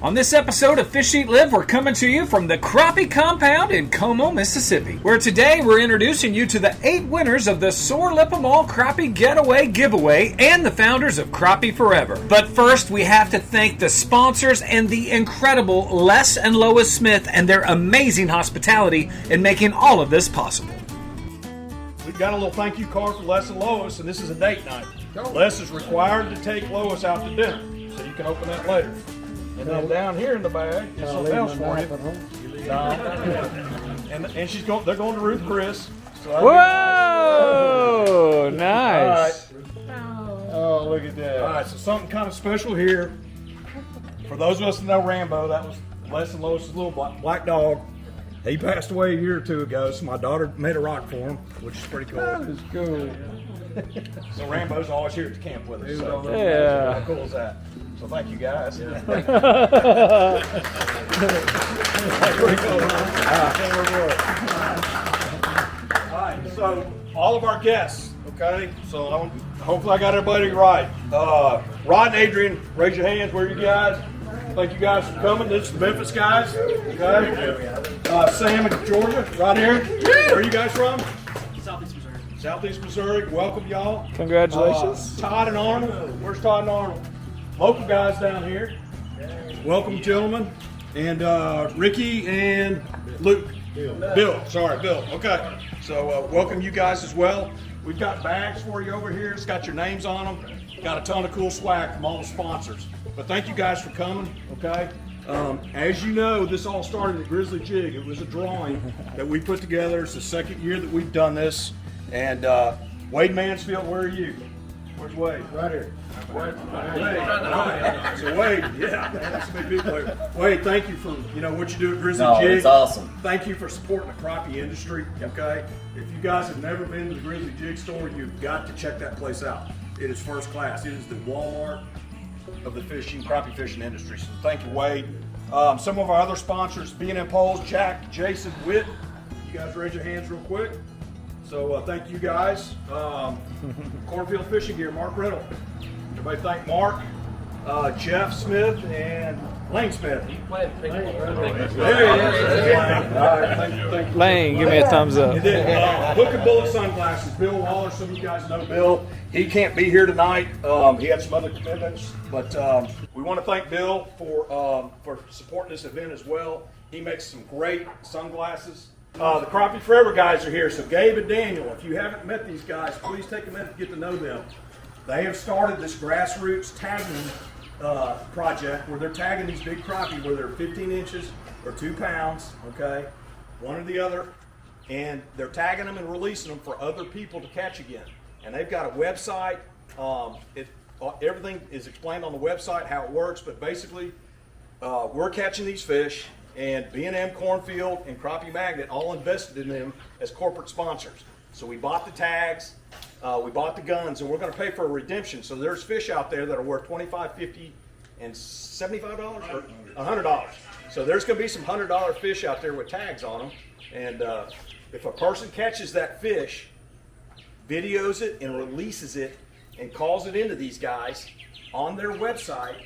On this episode of Fish Eat Live, we're coming to you from the Crappie Compound in Como, Mississippi, where today we're introducing you to the 8 winners of the Sore Lip 'em All Crappie Getaway giveaway and the founders of Crappie Forever. But first, we have to thank the sponsors and the incredible Les and Lois Smith and their amazing hospitality in making all of this possible. We've got a little thank you card for Les and Lois, and this is a date night. Les is required to take Lois out to dinner, so you can open that later. And then down here in the bag is something else for you. And they're going to Ruth Chris. So Whoa! Nice. Oh, look at that. All right, so something kind of special here. For those of us that know Rambo, that was Les and Lois' little black dog. He passed away a year or two ago, so my daughter made a rock for him, which is pretty cool. That is cool. So Rambo's always here at the camp with us. So Yeah. how cool is that? So thank you guys. Yeah. Pretty cool. All right, so all of our guests, okay? So hopefully I got everybody right. Rod and Adrian, raise your hands. Where are you guys? Thank you guys for coming. This is the Memphis guys. Okay. Sam in Georgia, right here. Where are you guys from? Southeast Missouri. Southeast Missouri. Welcome, y'all. Congratulations. Todd and Arnold. Where's Todd and Arnold? Local guys down here. Welcome, gentlemen. And Ricky and Luke. Bill. Sorry, Bill. Okay. So welcome you guys as well. We've got bags for you over here. It's got your names on them. Got a ton of cool swag from all the sponsors. But thank you guys for coming, okay? As you know, this all started at Grizzly Jig. It was a drawing that we put together. It's the second year that we've done this. And Wade Mansfield, where are you? Where's Wade? Right here. Wade. So Wade, yeah, that's a big player. Wade, thank you for what you do at Grizzly Jig. It's awesome. Thank you for supporting the crappie industry, okay? If you guys have never been to the Grizzly Jig store, you've got to check that place out. It is first class. It is the Walmart of the crappie fishing industry. So thank you, Wade. Some of our other sponsors, B&M Poles, Jack, Jason, Witt. You guys raise your hands real quick. So thank you guys. Cornfield Fishing Gear, Mark Riddle. Everybody thank Mark, Jeff Smith, and Lane Smith. There he is. Thank you. Lane, give me a thumbs up. And then Hook and Bullet Sunglasses, Bill Waller. Some of you guys know Bill. He can't be here tonight. He had some other commitments, but we want to thank Bill for supporting this event as well. He makes some great sunglasses. The Crappie Forever guys are here. So Gabe and Daniel, if you haven't met these guys, please take a minute to get to know them. They have started this grassroots tagging project where they're tagging these big crappie where they're 15 inches or 2 pounds, okay, one or the other, and they're tagging them and releasing them for other people to catch again. And they've got a website. Everything is explained on the website how it works, but basically we're catching these fish, and B&M Cornfield and Crappie Magnet all invested in them as corporate sponsors. So we bought the tags, we bought the guns, and we're going to pay for a redemption. So there's fish out there that are worth $25, $50, and $75 or $100. So there's going to be some $100 fish out there with tags on them. And if a person catches that fish, videos it and releases it and calls it into these guys on their website,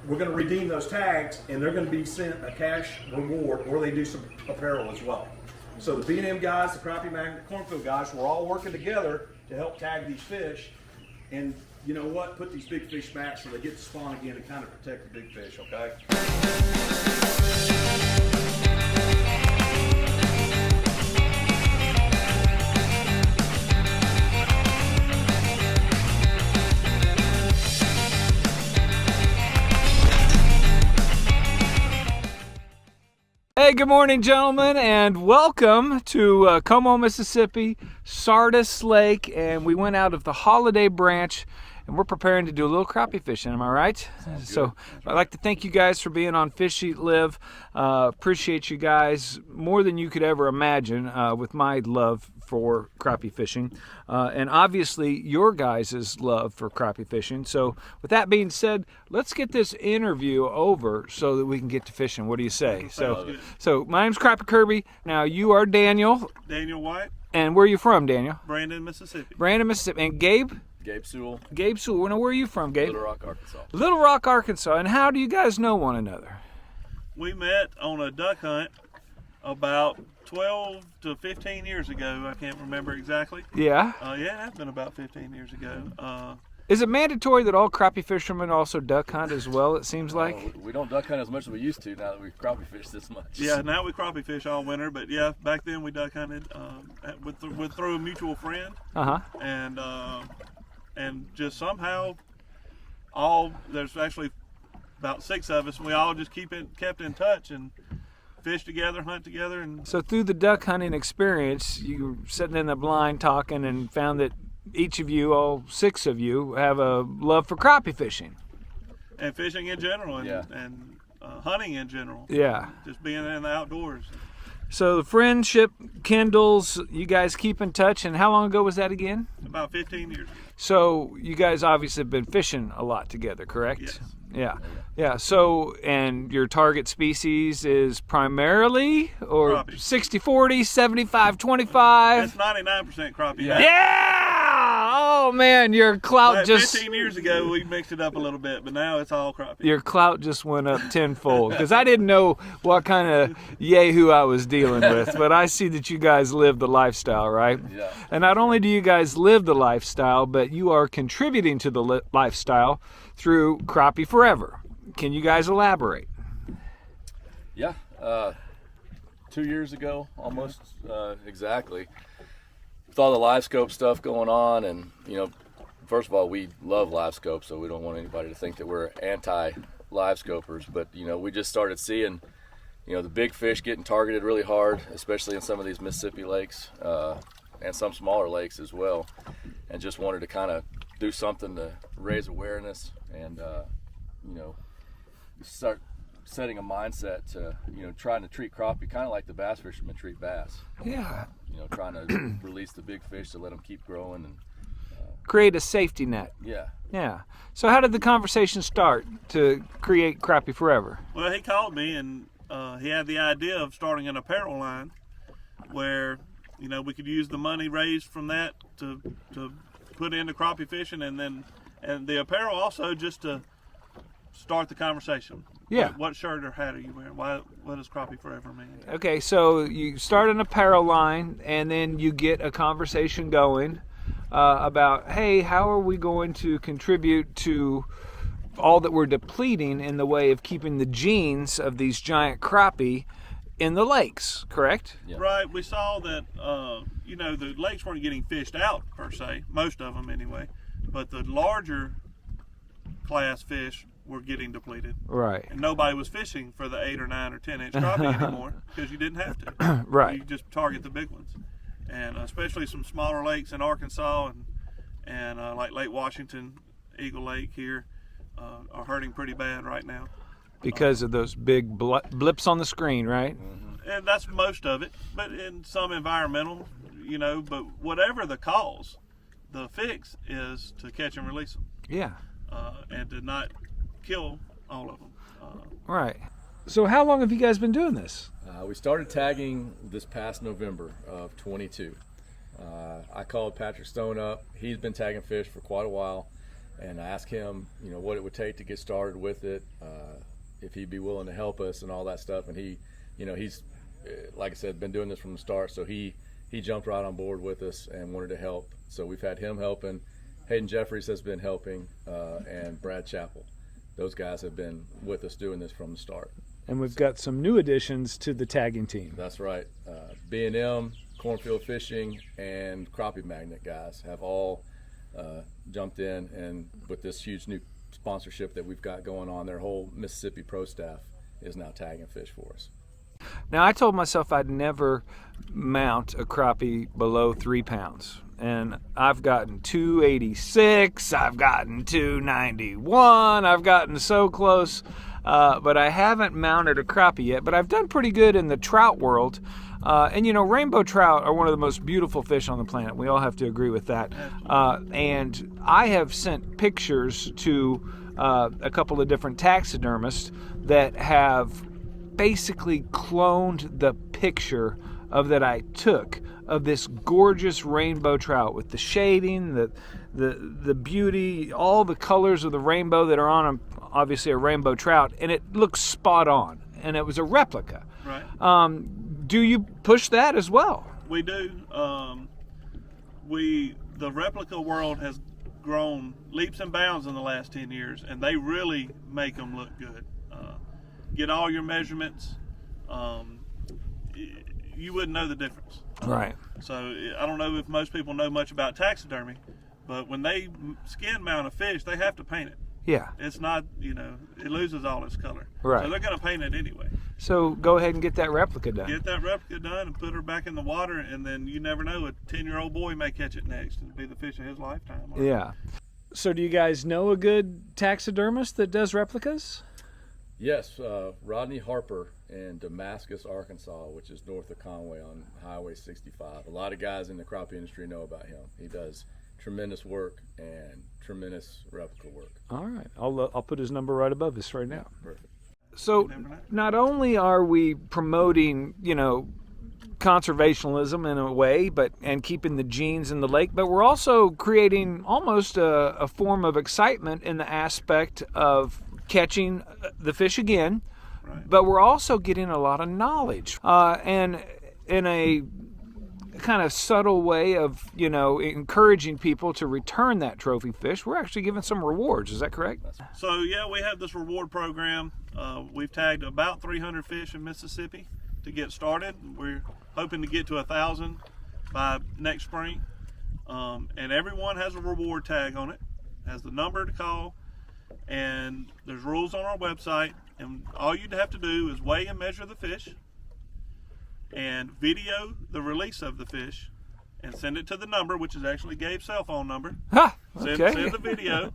we're going to redeem those tags, and they're going to be sent a cash reward, or they do some apparel as well. So the B&M guys, the Crappie Magnet, Cornfield guys, we're all working together to help tag these fish, and you know what? Put these big fish back so they get to spawn again and kind of protect the big fish, okay? Hey, good morning, gentlemen, and welcome to Como, Mississippi, Sardis Lake, and we went out of the Holiday Branch, and we're preparing to do a little crappie fishing. Am I right? So I'd like to thank you guys for being on Fish Eat Live. Appreciate you guys more than you could ever imagine with my love for crappie fishing, and obviously your guys' love for crappie fishing. So with that being said, let's get this interview over so that we can get to fishing. What do you say? So my name's Crappie Kirby. Now you are Daniel. Daniel White. And where are you from, Daniel? Brandon, Mississippi. Brandon, Mississippi. And Gabe? Gabe Sewell. Gabe Sewell. Now, where are you from, Gabe? Little Rock, Arkansas. Little Rock, Arkansas. And how do you guys know one another? We met on a duck hunt about 12 to 15 years ago. I can't remember exactly. Yeah. Yeah, it has been about 15 years ago. Is it mandatory that all crappie fishermen also duck hunt as well, it seems like? We don't duck hunt as much as we used to now that we crappie fish this much. Yeah, now we crappie fish all winter, but yeah, back then we duck hunted through a mutual friend. Uh-huh. And just somehow there's actually about 6 of us, and we all just kept in touch and fish together, hunt together. And So through the duck hunting experience, you were sitting in the blind talking and found that each of you, all 6 of you, have a love for crappie fishing. and fishing in general, and hunting in general. Yeah. Just being in the outdoors. So the friendship kindles, you guys keep in touch, and how long ago was that again? About 15 years ago. So you guys obviously have been fishing a lot together, correct? Yes. Yeah. So, and your target species is primarily, or Crappie. 60-40, 75-25? It's 99% crappie. Yeah! Oh man, your clout Like just 15 years ago, we mixed it up a little bit, but now it's all crappie. your clout just went up tenfold, because I didn't know what kind of yahoo I was dealing with, but I see that you guys live the lifestyle, right? Yeah. And not only do you guys live the lifestyle, but you are contributing to the lifestyle through Crappie Forever. Can you guys elaborate? Yeah. 2 years ago, almost exactly. With all the live scope stuff going on, and first of all, we love live scope, so we don't want anybody to think that we're anti live scopers. But we just started seeing the big fish getting targeted really hard, especially in some of these Mississippi lakes and some smaller lakes as well, and just wanted to kind of do something to raise awareness and start setting a mindset to trying to treat crappie kind of like the bass fishermen treat bass. Yeah. Trying to release the big fish to let them keep growing and Create a safety net. yeah. Yeah. So how did the conversation start to create Crappie Forever? Well, he called me, and he had the idea of starting an apparel line where we could use the money raised from that to put into crappie fishing, and the apparel also just to start the conversation. Yeah. What shirt or hat are you wearing? What does Crappie Forever mean? Okay, so you start an apparel line, and then you get a conversation going about, hey, how are we going to contribute to all that we're depleting in the way of keeping the genes of these giant crappie in the lakes, correct? Yeah. Right. We saw that the lakes weren't getting fished out per se, most of them anyway, but the larger class fish were getting depleted. Right. And nobody was fishing for the 8 or 9 or 10 inch crappie anymore because you didn't have to. Right. You just target the big ones, and especially some smaller lakes in Arkansas and like Lake Washington, Eagle Lake here are hurting pretty bad right now. Because of those big blips on the screen, right? And that's most of it, but in some environmental, but whatever the cause, the fix is to catch and release them. Yeah. And to not kill all of them. Right. So how long have you guys been doing this? We started tagging this past November of 22. I called Patrick Stone up. He's been tagging fish for quite a while, and I asked him, what it would take to get started with it, if he'd be willing to help us and all that stuff. And he's, like I said, been doing this from the start, so he jumped right on board with us and wanted to help. So we've had him helping. Hayden Jeffries has been helping, and Brad Chappell. Those guys have been with us doing this from the start. And we've got some new additions to the tagging team. That's right. B&M, Cornfield Fishing, and Crappie Magnet guys have all jumped in, and with this huge new sponsorship that we've got going on, their whole Mississippi pro staff is now tagging fish for us. Now, I told myself I'd never mount a crappie below 3 pounds. And I've gotten 286, I've gotten 291, I've gotten so close, but I haven't mounted a crappie yet. But I've done pretty good in the trout world. And rainbow trout are one of the most beautiful fish on the planet. We all have to agree with that. And I have sent pictures to a couple of different taxidermists that have basically cloned the picture that I took of this gorgeous rainbow trout with the shading, the beauty, all the colors of the rainbow that are on obviously a rainbow trout, and it looks spot on. And it was a replica. Right. Do you push that as well? We do. The replica world has grown leaps and bounds in the last 10 years, and they really make them look good. Get all your measurements. You wouldn't know the difference. Right. So I don't know if most people know much about taxidermy, but when they skin mount a fish, they have to paint it. Yeah. It's not, it loses all its color. Right. So they're going to paint it anyway. So go ahead and get that replica done. Get that replica done and put her back in the water, and then you never know, a 10-year-old boy may catch it next and be the fish of his lifetime. Yeah. So do you guys know a good taxidermist that does replicas? Yes, Rodney Harper in Damascus, Arkansas, which is north of Conway on Highway 65. A lot of guys in the crappie industry know about him. He does tremendous work and tremendous replica work. All right. I'll put his number right above this right now. Perfect. So not only are we promoting, conservationism in a way, and keeping the genes in the lake, but we're also creating almost a form of excitement in the aspect of catching the fish again. Right. But we're also getting a lot of knowledge, and in a kind of subtle way of encouraging people to return that trophy fish. We're actually giving some rewards. Is that correct? So yeah, we have this reward program. We've tagged about 300 fish in Mississippi to get started. We're hoping to get to 1,000 by next spring, and everyone has a reward tag on it, has the number to call, and there's rules on our website, and all you'd have to do is weigh and measure the fish and video the release of the fish and send it to the number, which is actually Gabe's cell phone number. Ha, okay. Send the video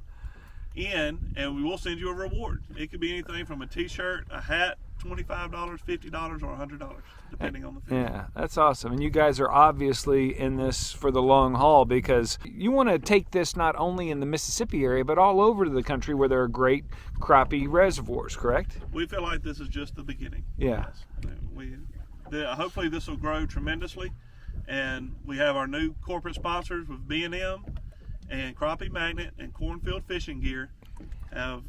in, and we will send you a reward. It could be anything from a t-shirt, a hat, $25, $50, or $100, depending on the fish. Yeah, that's awesome. And you guys are obviously in this for the long haul, because you want to take this not only in the Mississippi area, but all over the country where there are great crappie reservoirs, correct? We feel like this is just the beginning. Yeah. Yes. Hopefully this will grow tremendously, and we have our new corporate sponsors with B&M and Crappie Magnet and Cornfield Fishing Gear have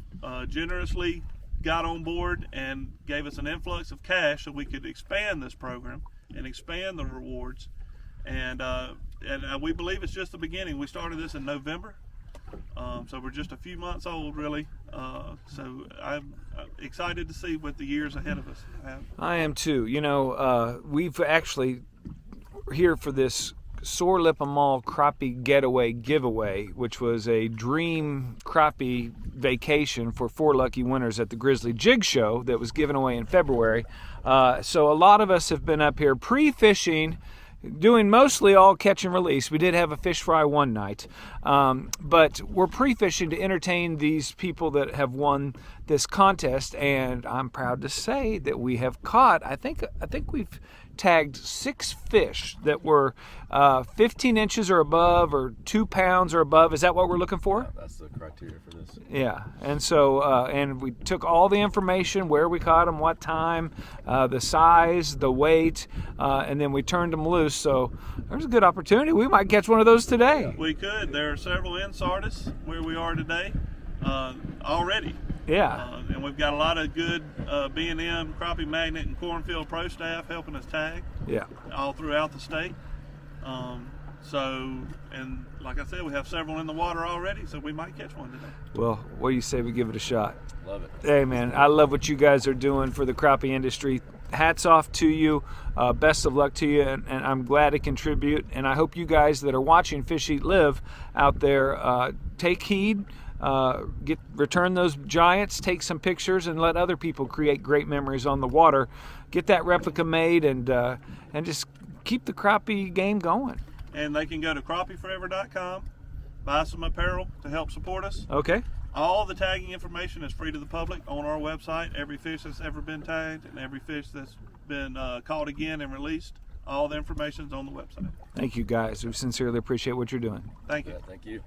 generously got on board and gave us an influx of cash so we could expand this program and expand the rewards, and we believe it's just the beginning. We started this in November, so we're just a few months old, really. So I'm excited to see what the years ahead of us have. I am too. We've actually here for this Sore Lip Mall Crappie Getaway giveaway, which was a dream crappie vacation for 4 lucky winners at the Grizzly Jig Show that was given away in February. So a lot of us have been up here pre-fishing, doing mostly all catch and release. We did have a fish fry one night, but we're pre-fishing to entertain these people that have won this contest, and I'm proud to say that we have caught, I think we've tagged 6 fish that were 15 inches or above, or 2 pounds or above. Is that what we're looking for? Yeah, that's the criteria for this. Yeah, and so and we took all the information, where we caught them, what time, the size, the weight, and then we turned them loose. So there's a good opportunity. We might catch one of those today. We could. There are several in Sardis where we are today already. Yeah. And we've got a lot of good B&M, Crappie Magnet, and Cornfield Pro staff helping us tag. Yeah. All throughout the state. And like I said, we have several in the water already, so we might catch one today. Well, what do you say we give it a shot? Love it. Hey, man, I love what you guys are doing for the crappie industry. Hats off to you. Best of luck to you, and I'm glad to contribute. And I hope you guys that are watching Fish Eat Live out there take heed. Return those giants, take some pictures, and let other people create great memories on the water. Get that replica made, and just keep the crappie game going. And they can go to crappieforever.com, buy some apparel to help support us. Okay. All the tagging information is free to the public on our website. Every fish that's ever been tagged and every fish that's been caught again and released, all the information is on the website. Thank you, guys. We sincerely appreciate what you're doing. Thank you. Yeah, thank you.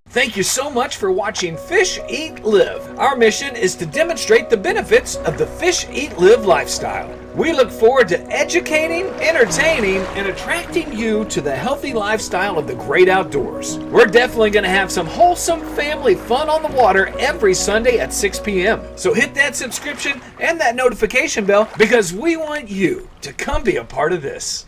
Thank you so much for watching Fish Eat Live. Our mission is to demonstrate the benefits of the Fish Eat Live lifestyle. We look forward to educating, entertaining, and attracting you to the healthy lifestyle of the great outdoors. We're definitely going to have some wholesome family fun on the water every Sunday at 6 p.m. So hit that subscription and that notification bell because we want you to come be a part of this.